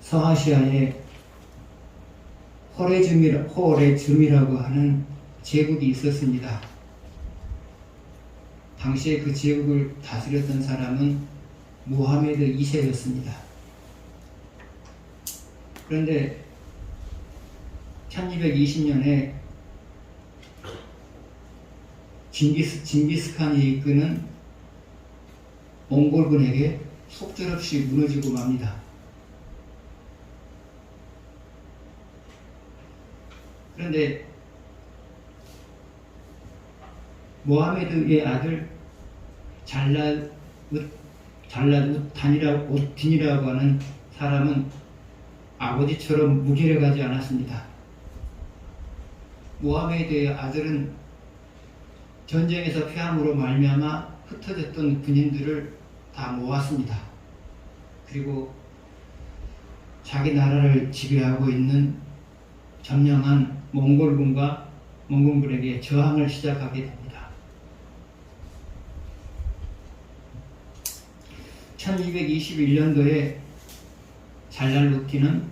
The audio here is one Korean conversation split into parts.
서아시아에 호레즘이라고 하는 제국이 있었습니다. 당시에 그 제국을 다스렸던 사람은 무하메드 2세였습니다. 그런데 1220년에 징기스칸이 이끄는 몽골군에게 속절없이 무너지고 맙니다. 그런데 모하메드의 아들 잘라우딘이라고 하는 사람은 아버지처럼 무기력하지 않았습니다. 모하메드의 아들은 전쟁에서 패함으로 말미암아 흩어졌던 군인들을 다 모았습니다. 그리고 자기 나라를 지배하고 있는 점령한 몽골군에게 저항을 시작하게 됩니다. 1221년도에 잘랄루틴은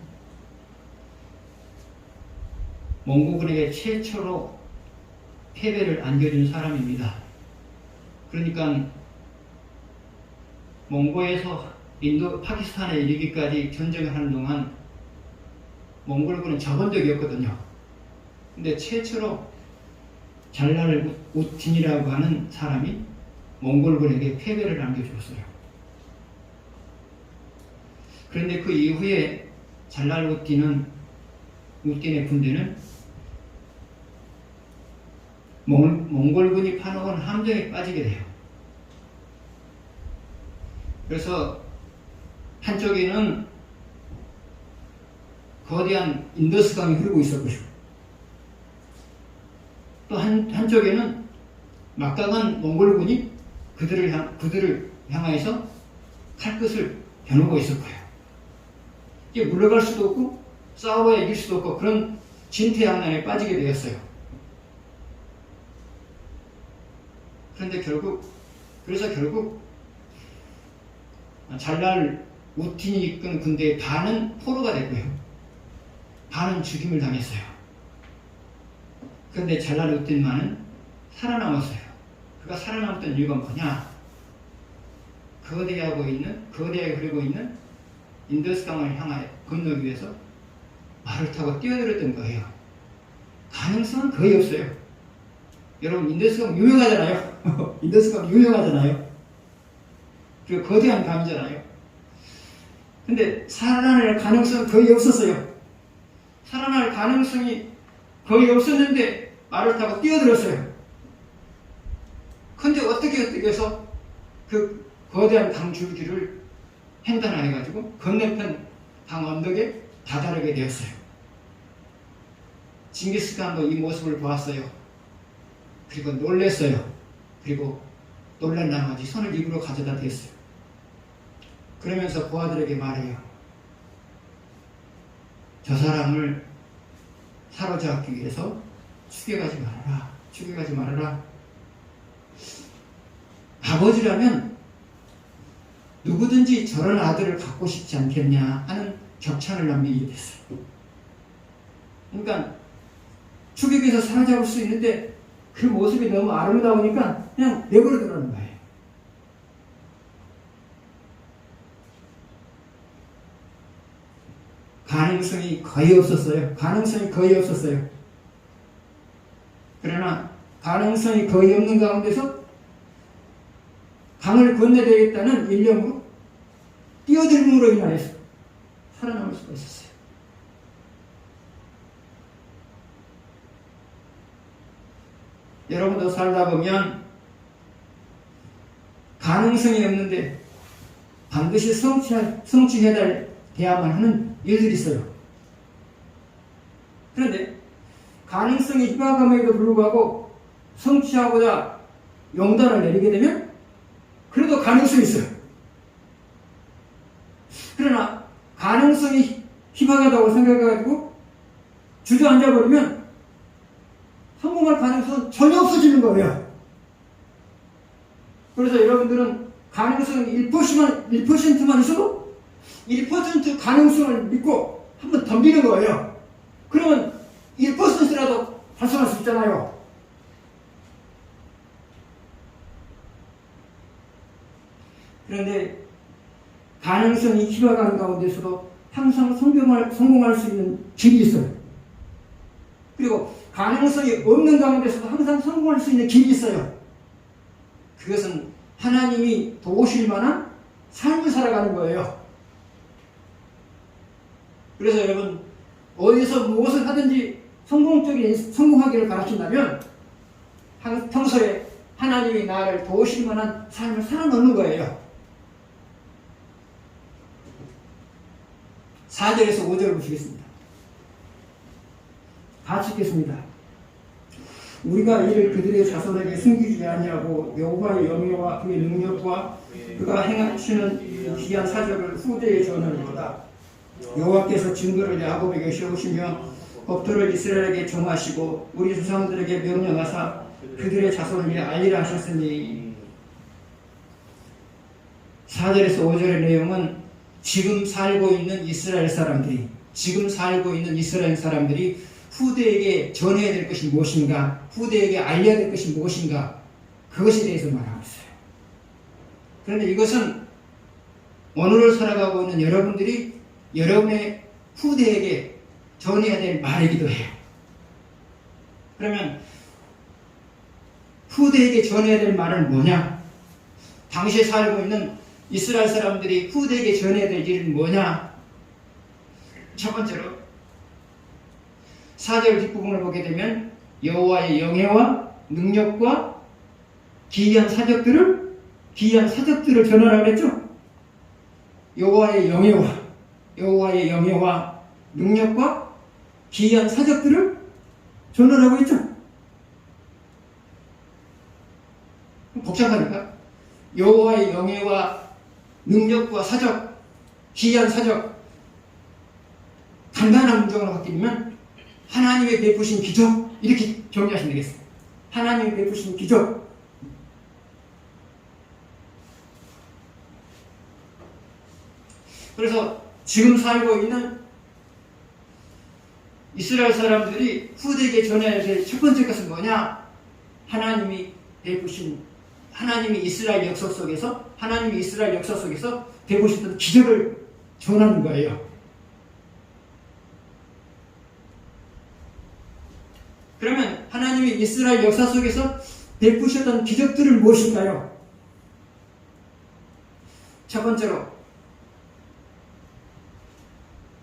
몽골군에게 최초로 패배를 안겨준 사람입니다. 그러니까 몽고에서 파키스탄에 이르기까지 전쟁을 하는 동안 몽골군은 접은 적이 없거든요. 근데 최초로 잘랄루틴이라고 하는 사람이 몽골군에게 패배를 안겨주었어요. 그런데 그 이후에 잘랄루틴의 군대는 몽골군이 파놓은 함정에 빠지게 돼요. 그래서 한쪽에는 거대한 인더스강이 흐르고 있었고요. 또 한쪽에는 막강한 몽골군이 그들을 향하여서 칼끝을 겨누고 있었고요. 이게 물러갈 수도 없고 싸워야 이길 수도 없고 그런 진퇴양난에 빠지게 되었어요. 그래서 결국 잘랄루틴이 이끈 군대의 반은 포로가 됐고요. 반은 죽임을 당했어요. 그런데 잘랄루틴만은 살아남았어요. 그가 살아남았던 이유가 뭐냐? 거대하게 흐르고 있는 인더스강을 향하여 건너기 위해서 말을 타고 뛰어들었던 거예요. 가능성은 거의 없어요. 여러분 인더스강 유명하잖아요. 인더스강 유명하잖아요. 그 거대한 강이잖아요. 근데 살아날 가능성은 거의 없었어요. 살아날 가능성이 거의 없었는데 말을 타고 뛰어들었어요. 근데 어떻게 해서 그 거대한 강 줄기를 횡단해가지고 건너편 강 언덕에 다다르게 되었어요. 징기스칸도 이 모습을 보았어요. 그리고 놀랐어요. 그리고 놀란 나머지 손을 입으로 가져다 댔어요. 그러면서 부하들에게 말해요. 저 사람을 사로잡기 위해서 죽여가지 말아라. 아버지라면 누구든지 저런 아들을 갖고 싶지 않겠냐 하는 격찬을 남기게 됐어요. 그러니까 죽이기에서 사로잡을 수 있는데 그 모습이 너무 아름다우니까 그냥 내버려 두라는 거예요. 가능성이 거의 없었어요. 그러나 가능성이 거의 없는 가운데서 강을 건너되겠다는 일념으로 뛰어들므로 인하여서 살아남을 수가 있었어요. 여러분도 살다 보면 가능성이 없는데 반드시 성취해야만 하는 일들이 있어요. 그런데 가능성이 희박함에도 불구하고 성취하고자 용단을 내리게 되면 그래도 가능성이 있어요. 그러나 가능성이 희박하다고 생각해가지고 주저앉아버리면 성공할 가능성은 전혀 없어지는 거예요. 그래서 여러분들은 가능성이 1%만 있어도 1% 가능성을 믿고 한번 덤비는 거예요. 그러면 1%라도 달성할 수 있잖아요. 그런데 가능성이 희박한 가운데서도 항상 성공할 수 있는 길이 있어요. 그리고 가능성이 없는 가운데서도 항상 성공할 수 있는 길이 있어요. 그것은 하나님이 도우실 만한 삶을 살아가는 거예요. 그래서 여러분, 어디서 무엇을 하든지 성공하기를 바라신다면 평소에 하나님이 나를 도우실 만한 삶을 살아놓는 거예요. 4절에서 5절을 보시겠습니다. 같이 읽겠습니다. 우리가 이를 그들의 자손에게 숨기지 아니하고 여호와의 영예와 그의 능력과 그가 행하시는 귀한 사적을 후대에 전하리로다. 여호와께서 증거를 야곱에게 세우시며 법도를 이스라엘에게 정하시고 우리 조상들에게 명령하사 그들의 자손에게 알리라 하셨으니. 4절에서 5절의 내용은 지금 살고 있는 이스라엘 사람들이 후대에게 전해야 될 것이 무엇인가, 후대에게 알려야 될 것이 무엇인가, 그것에 대해서 말하고 있어요. 그런데 이것은 오늘을 살아가고 있는 여러분들이 여러분의 후대에게 전해야 될 말이기도 해요. 그러면 후대에게 전해야 될 말은 뭐냐? 당시에 살고 있는 이스라엘 사람들이 후대에게 전해야 될 일은 뭐냐? 첫 번째로 4절 뒷부분을 보게 되면 여호와의 영예와 능력과 기이한 사적들을 전하라고 그랬죠? 여호와의 영예와 능력과 기이한 사적들을 전하라고 했죠? 복잡하니까 여호와의 영예와 능력과 사적, 기이한 사적, 간단한 문장으로 바뀌면 하나님의 베푸신 기적, 이렇게 정리하시면 되겠습니다. 하나님의 베푸신 기적. 그래서 지금 살고 있는 이스라엘 사람들이 후대에게 전해야 될 첫 번째 것은 뭐냐? 하나님이 이스라엘 역사 속에서 베푸셨던 기적을 전하는 거예요. 그러면 하나님이 이스라엘 역사 속에서 베푸셨던 기적들은 무엇일까요? 첫 번째로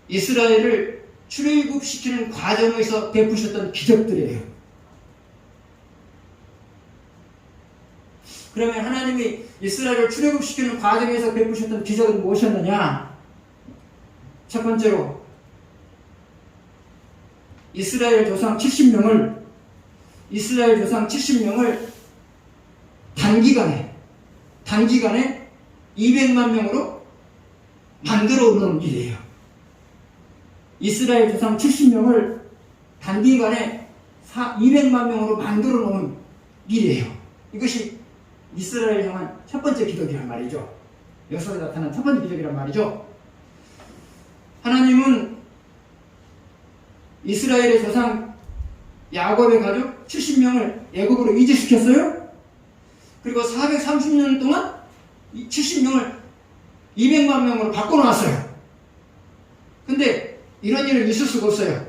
이스라엘을 출애굽시키는 과정에서 베푸셨던 기적들이에요. 그러면 하나님이 이스라엘을 출애굽시키는 과정에서 베푸셨던 기적은 무엇이었느냐? 첫 번째로 이스라엘 조상 70명을 단기간에 200만 명으로 만들어 오는 일이에요. 이스라엘 조상 70명을 단기간에 200만 명으로 만들어 놓은 일이에요. 이것이 이스라엘 향한 첫 번째 기적이란 말이죠. 역사에 나타난 첫 번째 기적이란 말이죠. 하나님은 이스라엘의 조상 야곱의 가족 70명을 애굽으로 이주시켰어요. 그리고 430년 동안 70명을 200만 명으로 바꿔놓았어요. 근데 이런 일은 있을 수가 없어요.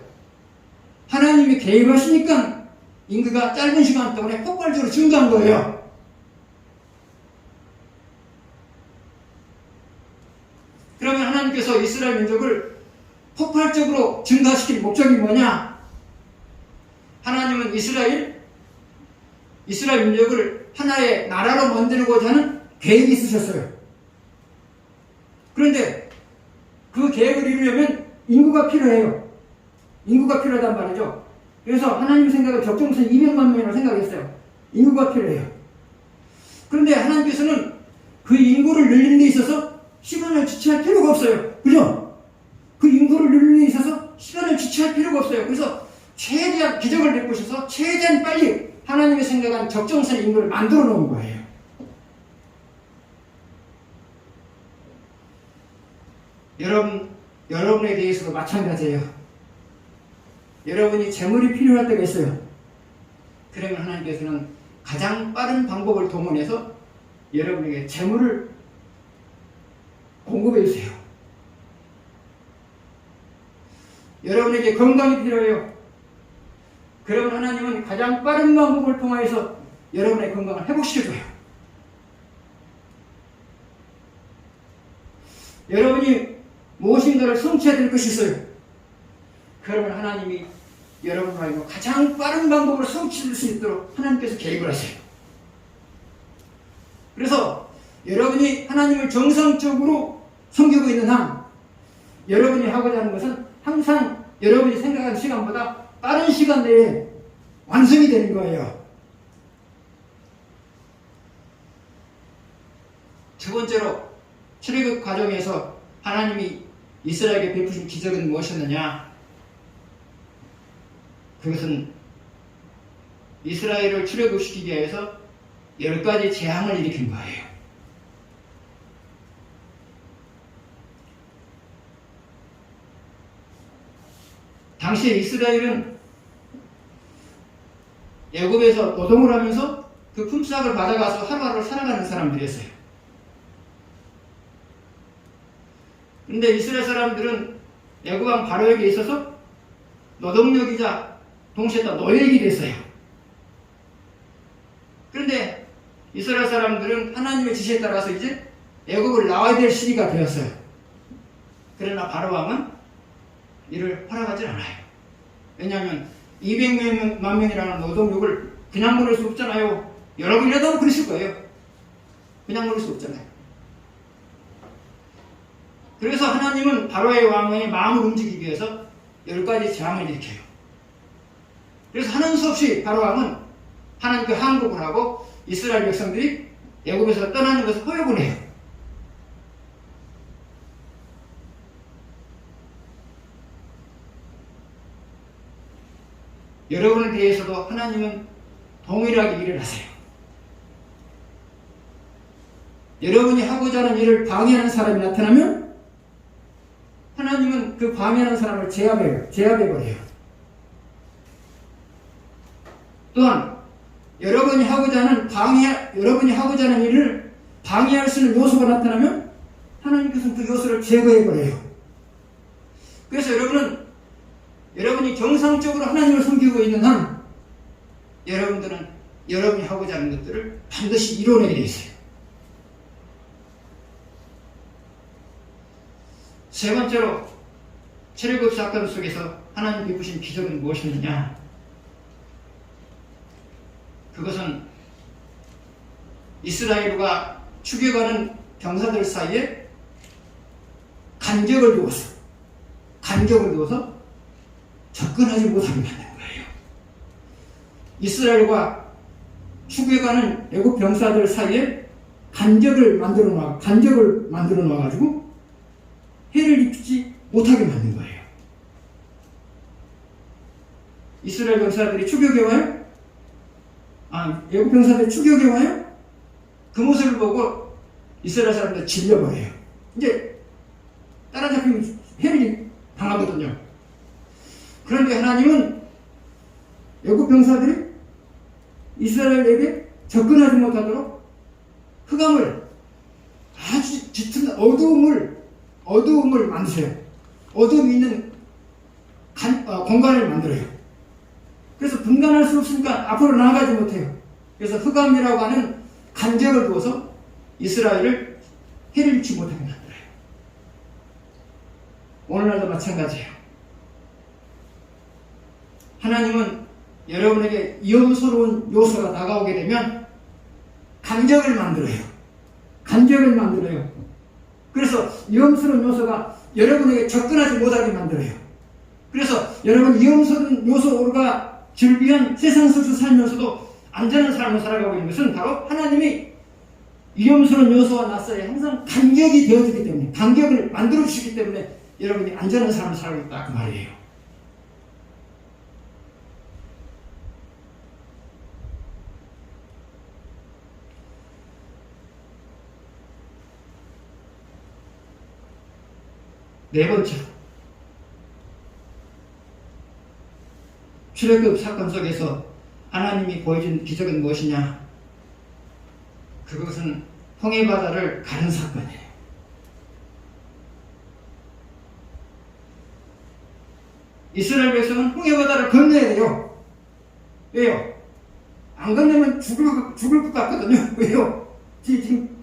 하나님이 개입하시니까 인구가 짧은 시간 동안에 폭발적으로 증가한 거예요. 그러면 하나님께서 이스라엘 민족을 폭발적으로 증가시킬 목적이 뭐냐? 하나님은 이스라엘 민족을 하나의 나라로 만들고자 하는 계획이 있으셨어요. 그런데 그 계획을 이루려면 인구가 필요해요. 인구가 필요하단 말이죠. 그래서 하나님 생각은 적정선 200만 명이라고 생각했어요. 인구가 필요해요. 그런데 하나님께서는 그 인구를 늘리는 데 있어서 시간을 지체할 필요가 없어요. 그죠? 그 인구를 늘리는 데 있어서 시간을 지체할 필요가 없어요. 그래서 최대한 기적을 베푸셔서 최대한 빨리 하나님의 생각한 적정선 인구를 만들어 놓은 거예요. 여러분에 대해서도 마찬가지예요. 여러분이 재물이 필요할 때가 있어요. 그러면 하나님께서는 가장 빠른 방법을 동원해서 여러분에게 재물을 공급해 주세요. 여러분에게 건강이 필요해요. 그러면 하나님은 가장 빠른 방법을 통해서 여러분의 건강을 회복시켜줘요. 여러분이 무엇인가를 성취해야 될 것이 있어요. 그러면 하나님이 여러분과 가장 빠른 방법으로 성취될 수 있도록 하나님께서 계획을 하세요. 그래서 여러분이 하나님을 정상적으로 섬기고 있는 한 여러분이 하고자 하는 것은 항상 여러분이 생각하는 시간보다 빠른 시간 내에 완성이 되는 거예요. 두 번째로 출애굽 과정에서 하나님이 이스라엘에게 베푸신 기적은 무엇이었느냐? 그것은 이스라엘을 출애굽시키기 위해서 10가지 재앙을 일으킨 거예요. 당시에 이스라엘은 애굽에서 노동을 하면서 그 품삯을 받아가서 하루하루 살아가는 사람들이었어요. 그런데 이스라엘 사람들은 애굽 왕 바로에게 있어서 노동력이자 동시에 또 노예이기 됐어요. 그런데 이스라엘 사람들은 하나님의 지시에 따라서 이제 애굽을 나와야 될 시기가 되었어요. 그러나 바로 왕은 이를 허락하지 않아요. 왜냐하면 200만 명이라는 노동력을 그냥 보낼 수 없잖아요. 여러분이라도 그러실 거예요. 그냥 보낼 수 없잖아요. 그래서 하나님은 바로의 왕의 마음을 움직이기 위해서 10가지 재앙을 일으켜요. 그래서 하는 수 없이 바로 왕은 하나님께 항복을 하고 이스라엘 백성들이 애굽에서 떠나는 것을 허용을 해요. 여러분에 대해서도 하나님은 동일하게 일을 하세요. 여러분이 하고자 하는 일을 방해하는 사람이 나타나면 하나님은 그 방해하는 사람을 제압해버려요. 또한 여러분이 하고자 하는 일을 방해할 수 있는 요소가 나타나면 하나님께서는 그 요소를 제거해버려요. 그래서 여러분이 정상적으로 하나님을 섬기고 있는 한 여러분들은 여러분이 하고자 하는 것들을 반드시 이뤄내게 되어 있어요. 세 번째로 출애굽 사건 속에서 하나님 베푸신 기적은 무엇이었느냐? 그것은 이스라엘과 추격하는 병사들 사이에 간격을 두어서 접근하지 못하게 만든 거예요. 이스라엘과 추격하는 애국 병사들 사이에 간격을 만들어 놔가지고 해를 입히지 못하게 만든 거예요. 이스라엘 병사들이 추격해 와요? 애국 병사들이 추격해 와요? 그 모습을 보고 이스라엘 사람들 질려버려요. 이제 따라잡히면 해를 당하거든요. 그런데 하나님은 애국 병사들이 이스라엘에게 접근하지 못하도록 흑암을 아주 짙은 어두움을 만드세요. 어둠이 있는 공간을 만들어요. 그래서 분간할 수 없으니까 앞으로 나아가지 못해요. 그래서 흑암이라고 하는 간격을 두어서 이스라엘을 해를 입지 못하게 만들어요. 오늘날도 마찬가지예요. 하나님은 여러분에게 위험스러운 요소가 다가오게 되면 간격을 만들어요. 그래서 위험스러운 요소가 여러분에게 접근하지 못하게 만들어요. 그래서 여러분 위험스러운 요소가 즐비한 세상 속에서 살면서도 안전한 삶을 살아가고 있는 것은 바로 하나님이 위험스러운 요소와 낯설에 항상 간격이 되어주기 때문에, 간격을 만들어주시기 때문에 여러분이 안전한 삶을 살고 있다 그 말이에요. 네 번째로, 출애굽 사건 속에서 하나님이 보여준 기적은 무엇이냐? 그것은 홍해바다를 가는 사건이에요. 이스라엘 백성은 홍해바다를 건너야 돼요. 왜요? 안 건너면 죽을 것 같거든요. 왜요? 지금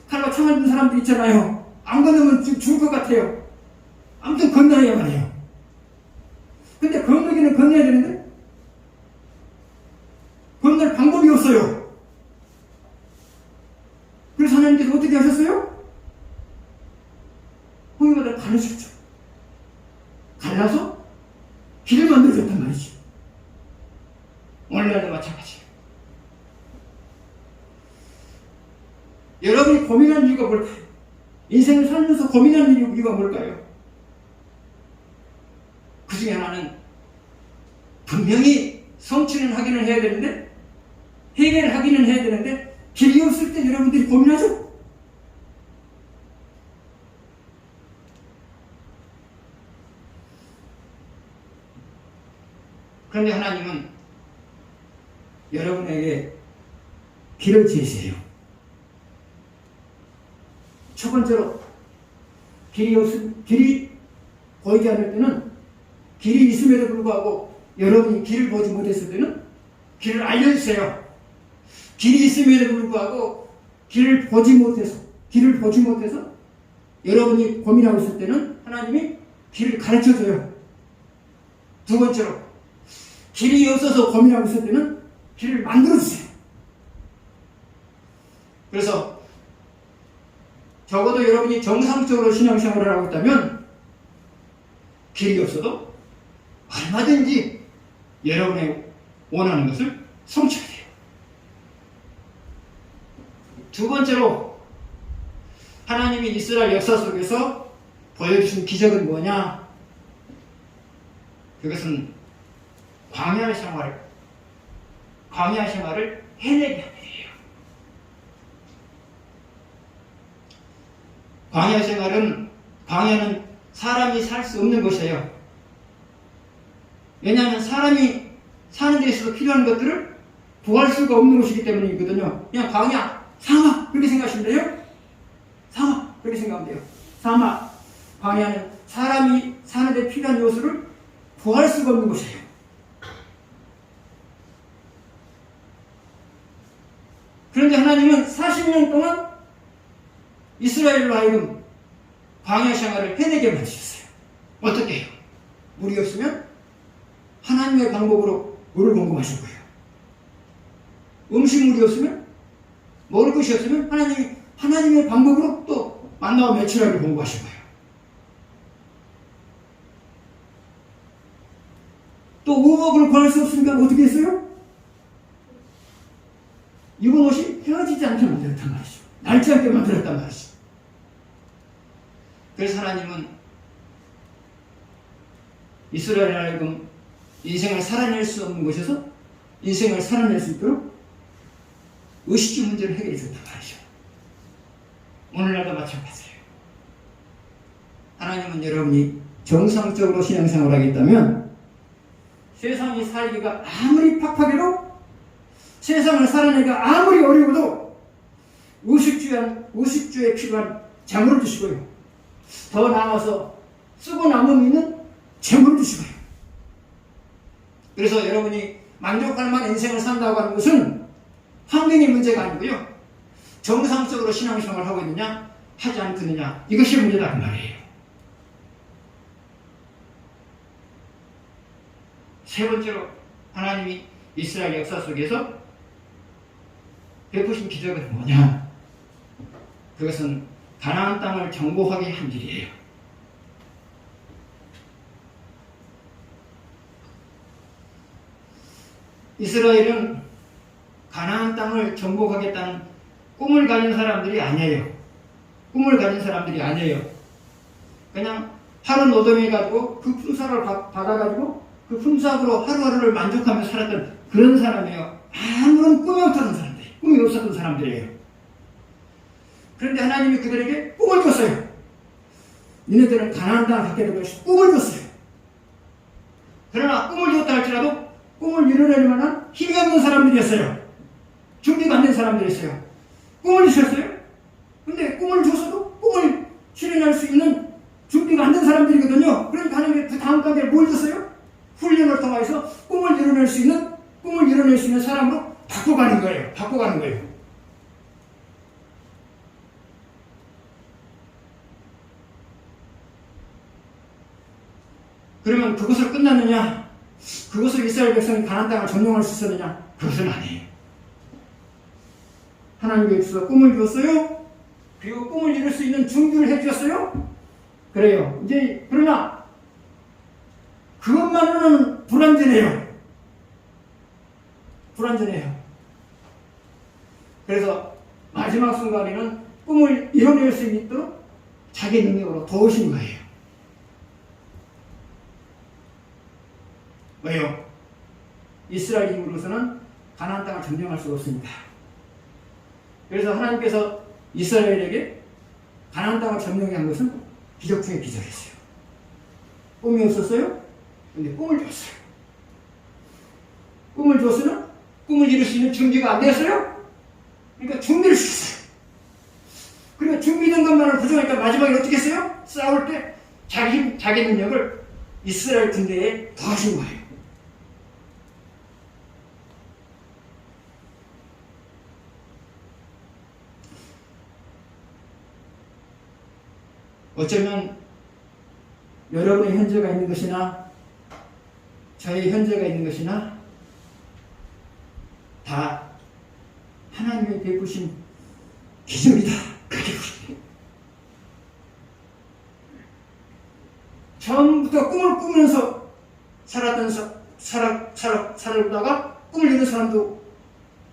칼과 총알 든 사람들 있잖아요. 안 건너면 죽을 것 같아요. 아무튼 건너야만 해요. 근데 건너기는 건너야 되는데 건널 방법이 없어요. 그래서 하나님께서 어떻게 하셨어요? 홍해바다를 가르쳤죠. 갈라서 길을 만들어줬단 말이지. 오늘날도 마찬가지예요. 여러분이 고민한 이유가 뭘까요? 인생을 살면서 고민하는 이유가 뭘까요? 그 중에 하나는 분명히 성취는 하기는 해야 되는데, 해결을 하기는 해야 되는데 길이 없을 때 여러분들이 고민하죠? 그런데 하나님은 여러분에게 길을 제시해요. 첫 번째로, 길이 보이지 않을 때는, 길이 있음에도 불구하고 여러분이 길을 보지 못했을 때는 길을 알려주세요. 길이 있음에도 불구하고 길을 보지 못해서 여러분이 고민하고 있을 때는 하나님이 길을 가르쳐줘요. 두 번째로, 길이 없어서 고민하고 있을 때는 길을 만들어주세요. 그래서 적어도 여러분이 정상적으로 신앙생활을 하고 있다면 길이 없어도 얼마든지 여러분의 원하는 것을 성취해야 돼요. 두 번째로, 하나님이 이스라엘 역사 속에서 보여주신 기적은 뭐냐? 그것은 광야 생활을 해내게 하는 일이에요. 광야는 사람이 살 수 없는 곳이에요. 왜냐하면 사람이 사는 데 있어서 필요한 것들을 구할 수가 없는 곳이기 때문이거든요. 그냥 광야, 사막 그렇게 생각하시면 돼요. 사막 그렇게 생각하면 돼요. 사막, 광야는 사람이 사는 데 필요한 요소를 구할 수가 없는 곳이에요. 그런데 하나님은 40년 동안 이스라엘로 하여금 광야 생활을 해내게 만드셨어요. 어떻게 해요? 물이 없으면 하나님의 방법으로 물을 공급하실 거예요. 음식물이 없으면, 먹을 것이 없으면 하나님의 방법으로 또 만나와 메추라기를 공급하실 거예요. 또 우복을 구할 수 없으니까 어떻게 했어요? 입은 옷이 헤어지지 않게 만들었단 말이죠. 낡지 않게 만들었단 말이죠. 그래서 하나님은 이스라엘을 하여금 인생을 살아낼 수 없는 곳에서 인생을 살아낼 수 있도록 의식주 문제를 해결해 줬단 말이죠. 오늘날도 마찬가지예요. 하나님은 여러분이 정상적으로 신앙생활을 하겠다면 세상이 살기가 아무리 팍팍해도, 세상을 살아내기가 아무리 어려워도 의식주에 필요한 재물을 주시고요. 더 나아가서 쓰고 남음 있는 재물을 주시고요. 그래서 여러분이 만족할 만한 인생을 산다고 하는 것은 환경의 문제가 아니고요. 정상적으로 신앙생활을 하고 있느냐, 하지 않느냐, 이것이 문제다 그 말이에요. 세 번째로, 하나님이 이스라엘 역사 속에서 베푸신 기적은 뭐냐? 그것은 가나안 땅을 정복하게 한 일이에요. 이스라엘은 가나안 땅을 정복하겠다는 꿈을 가진 사람들이 아니에요. 그냥 하루 노동해가지고 그 품삯을 받아가지고 그 품삯으로 하루하루를 만족하며 살았던 그런 사람이에요. 아무런 꿈이 없었던 사람들이에요. 그런데 하나님이 그들에게 꿈을 줬어요. 니네들은 가나안 땅을 갖게 될 것이 꿈을 줬어요. 그러나 꿈을 줬다 할지라도 꿈을 이루려는 만한 힘이 없는 사람들이었어요. 준비가 안 된 사람들이었어요. 꿈을 주셨어요. 근데 꿈을 줬어도 꿈을 실현할 수 있는 준비가 안 된 사람들이거든요. 그러니까 하나님이 그 다음 단계를 뭘 줬어요? 훈련을 통해서 꿈을 이뤄낼 수 있는 사람으로 바꿔가는 거예요. 그러면 그것으로 끝났느냐? 그것으로 이스라엘 백성이 가나안 땅을 점령할 수 있었느냐? 그것은 아니에요. 하나님께서 꿈을 주었어요. 그리고 꿈을 이룰 수 있는 준비를 해주셨어요. 그래요. 이제 그러나 그것만으로는 불완전해요. 그래서 마지막 순간에는 꿈을 이뤄낼 수 있도록 자기 능력으로 도우신 거예요. 왜요? 이스라엘 힘으로서는 가나안 땅을 점령할 수가 없습니다. 그래서 하나님께서 이스라엘에게 가나안 땅을 점령해 한 것은 기적 중에 기적이었어요. 꿈이 없었어요? 근데 꿈을 줬어요. 꿈을 줬으나 꿈을 이룰 수 있는 준비가 안 됐어요? 그러니까 준비를 시켰어요. 그리고 준비된 것만은 부족하니까 마지막에 어떻게 했어요? 싸울 때 자기 능력을 이스라엘 군대에 더하신 거예요. 어쩌면 여러분의 현재가 있는 것이나 저의 현재가 있는 것이나 다 하나님의 베푸신 기적이다. 그렇게 보십니다. 처음부터 꿈을 꾸면서 살다가 꿈을 이루는 사람도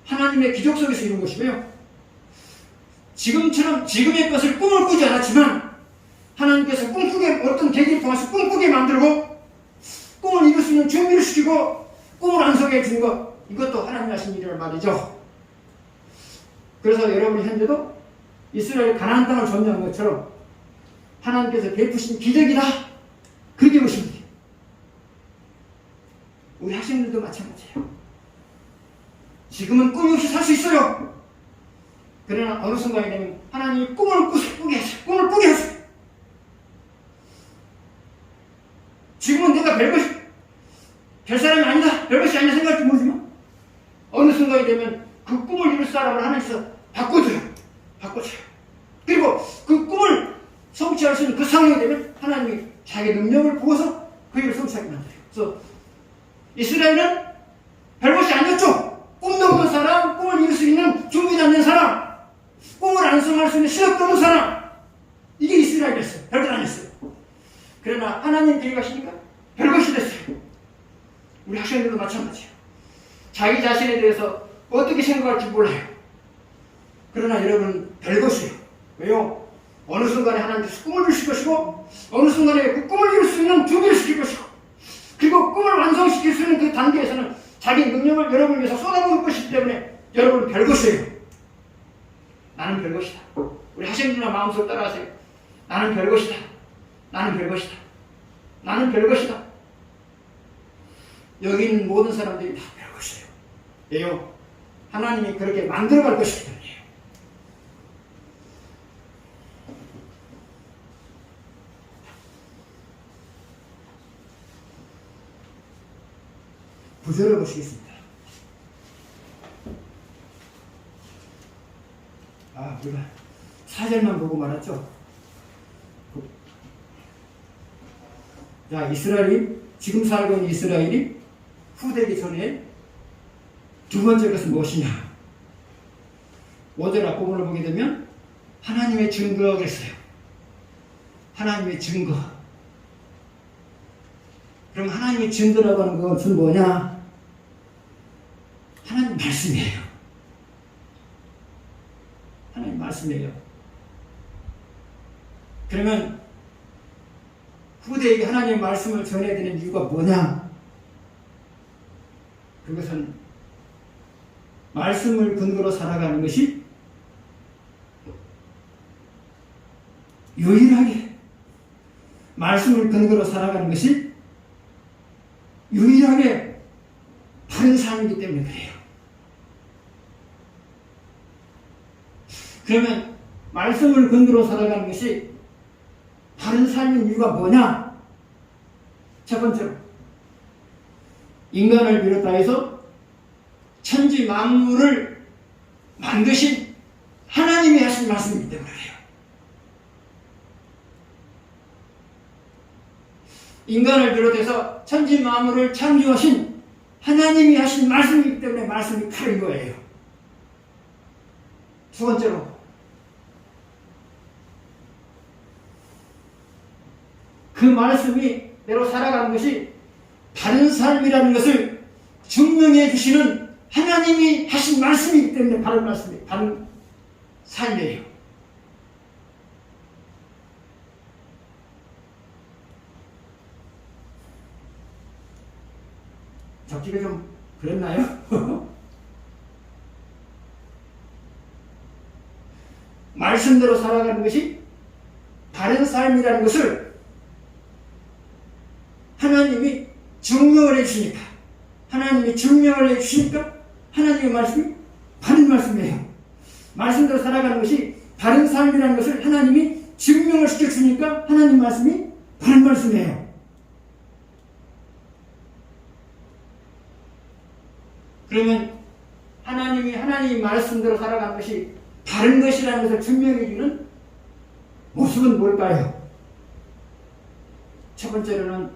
하나님의 기적 속에서 이룬 것이고요. 지금처럼 지금의 것을 꿈을 꾸지 않았지만 하나님께서 꿈꾸게 어떤 계기를 통해서 꿈꾸게 만들고 꿈을 이룰 수 있는 준비를 시키고 꿈을 안석해 주는 것, 이것도 하나님 하신 일이란 말이죠. 그래서 여러분이 현재도 이스라엘 가나안 땅을 점령한 것처럼 하나님께서 베푸신 기적이다, 그렇게 보시면 돼요. 우리 학생들도 마찬가지예요. 지금은 꿈이 없이 살 수 있어요. 그러나 어느 순간이 되면 하나님이 꿈을 꾸게 하세요. 지금은 내가 별 사람이 아니다, 별것이 아니다 생각할지 모르지만 어느 순간이 되면 그 꿈을 이룰 사람을 하나님께서 바꿔줘요. 그리고 그 꿈을 성취할 수 있는 그 상황이 되면 하나님이 자기 능력을 부어서 그 일을 성취하게 만들어요. 그래서 이스라엘은 별것이 아니었죠. 꿈도 없는 사람, 꿈을 이룰 수 있는 준비도 안 된 사람, 꿈을 안성할 수 있는 실력도 없는 사람, 이게 이스라엘이었어요. 별것 아니었어요. 그러나 하나님 계획하시니까 별것이 됐어요. 우리 학생들도 마찬가지예요. 자기 자신에 대해서 어떻게 생각할지 몰라요. 그러나 여러분 별것이에요. 왜요? 어느 순간에 하나님께서 꿈을 주실 것이고 어느 순간에 그 꿈을 이룰 수 있는 준비를 시킬 것이고 그리고 꿈을 완성시킬 수 있는 그 단계에서는 자기 능력을 여러분을 위해서 쏟아부을 것이기 때문에 여러분 별것이에요. 나는 별것이다. 우리 학생들이나 마음속으로 따라하세요. 나는 별것이다. 여기 있는 모든 사람들이 다 별것이에요. 왜요? 하나님이 그렇게 만들어갈 것이기 때문이에요. 구절을 보시겠습니다. 우리가 4절만 보고 말았죠. 자, 지금 살고 있는 이스라엘이 후되기 전에 두 번째 것은 무엇이냐? 5절 앞부분을 보게 되면 하나님의 증거가 그랬어요. 하나님의 증거. 그럼 하나님의 증거라고 하는 것은 뭐냐? 하나님 말씀이에요. 하나님 말씀이에요. 그러면 후대에게 하나님의 말씀을 전해야 되는 이유가 뭐냐? 그것은 말씀을 근거로 살아가는 것이 유일하게 말씀을 근거로 살아가는 것이 유일하게 바른 삶이기 때문에 그래요. 그러면 말씀을 근거로 살아가는 것이 바른 삶인 이유가 뭐냐? 첫 번째로 인간을 비롯하여서 천지 만물을 만드신 하나님이 하신 말씀이기 때문에 그래요. 인간을 비롯해서 천지 만물을 창조하신 하나님이 하신 말씀이기 때문에 말씀이 바른 거예요. 두 번째로 그 말씀이 내로 살아가는 것이 바른 삶이라는 것을 증명해 주시는 하나님이 하신 말씀이기 때문에 바른 말씀이 바른 삶이에요. 적기가 좀 그랬나요? 말씀대로 살아가는 것이 바른 삶이라는 것을 하나님이 증명을 해주시니까, 하나님이 증명을 해주시니까 하나님의 말씀이 바른 말씀이에요. 말씀대로 살아가는 것이 바른 삶이라는 것을 하나님이 증명을 시켜주니까 하나님 말씀이 바른 말씀이에요. 그러면 하나님이 말씀대로 살아가는 것이 바른 것이라는 것을 증명해주는 모습은 뭘까요? 첫 번째로는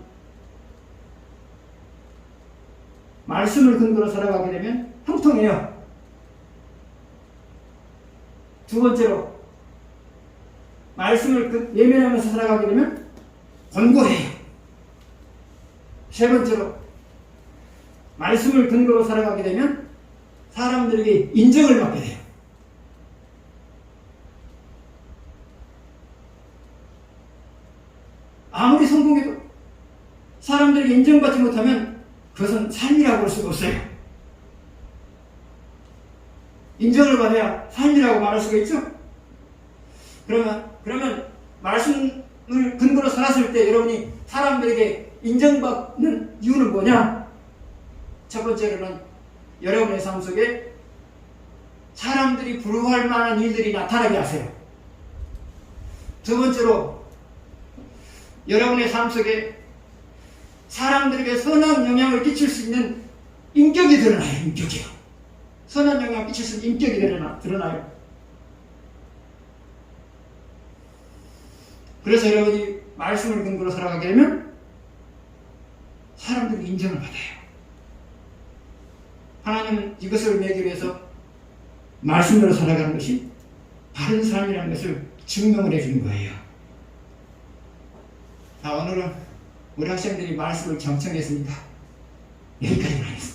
말씀을 근거로 살아가게 되면 형통해요. 두 번째로 말씀을 예민하면서 살아가게 되면 권고해요. 세 번째로 말씀을 근거로 살아가게 되면 사람들에게 인정을 받게 돼요. 아무리 성공해도 사람들에게 인정받지 못하면 그것은 삶이라고 할 수가 없어요. 인정을 받아야 삶이라고 말할 수가 있죠? 그러면 말씀을 근거로 살았을 때 여러분이 사람들에게 인정받는 이유는 뭐냐? 첫 번째로는 여러분의 삶 속에 사람들이 부러워할 만한 일들이 나타나게 하세요. 두 번째로 여러분의 삶 속에 사람들에게 선한 영향을 끼칠 수 있는 인격이 드러나요. 인격이요. 선한 영향을 끼칠 수 있는 인격이 드러나요. 그래서 여러분이 말씀을 근거로 살아가게 되면 사람들이 인정을 받아요. 하나님은 이것을 매기 위해서 말씀대로 살아가는 것이 바른 삶이라는 것을 증명을 해주는 거예요. 자, 오늘은 우리 학생들이 말씀을 경청했습니다. 여기까지만 하겠습니다.